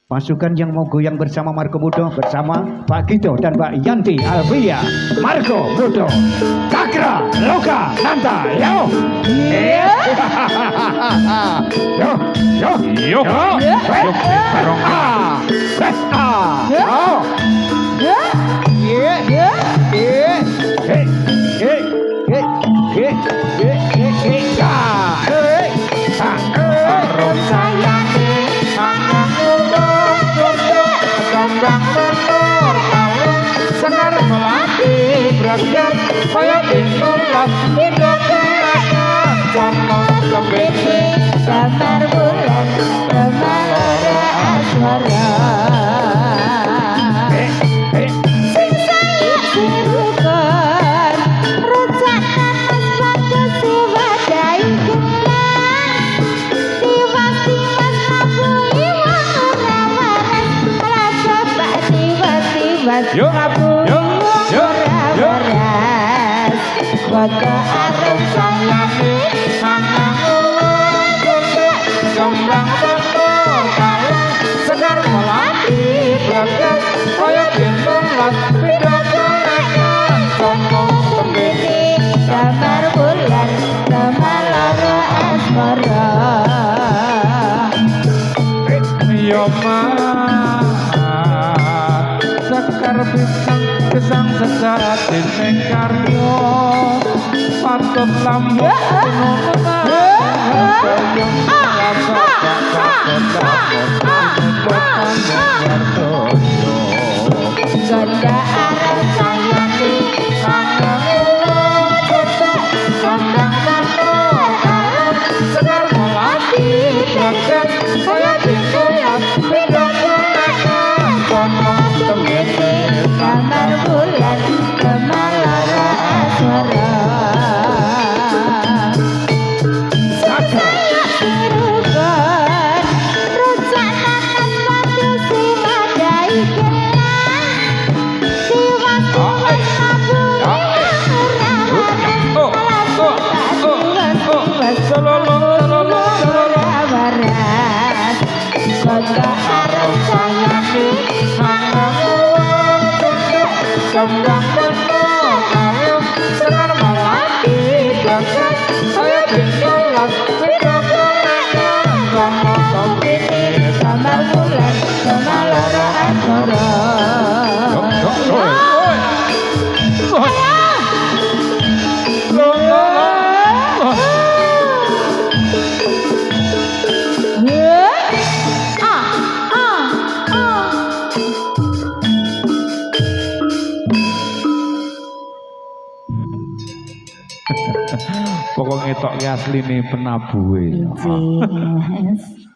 Pasukan yang mau goyang bersama Marco Mudo bersama Pak Gito dan Mbak Yanti Alvia. Marco Mudo, Cakra, Loka, Nanta, yo. Yo, yo, yo, yo, barong ah, ah, yo, Sekar melati beragam kaya pintulas hidup kenangan contoh kembali kamar bulan kamar asmara sing saya dirukan rencana sepatu si wadai gelang tiwas-tiwas ngabui wang raja pak tiwas-tiwas ngabui waras waka arep sayani Jombang betul kalau sekar melati beragam kaya pintulas hidup kenangan contoh kembali kamar bulan kamar lara asmara Yoma sekar pisang pisang sesaat di karyo patut lambung ganda arep sayani Condang betul kalau sekar melati beragam kaya pintulas hidup kenangan contoh kembali kamar bulan kamar lara asmara saya dirukan rencana sepatu si wadai gelang tiwas-tiwas Jombang betul kalau sekar melati beragam kaya pintulas hidup kenangan contoh kembali kamar bulan kamar lara asmara Pokoknya tok asli nih penabuhe. Yes.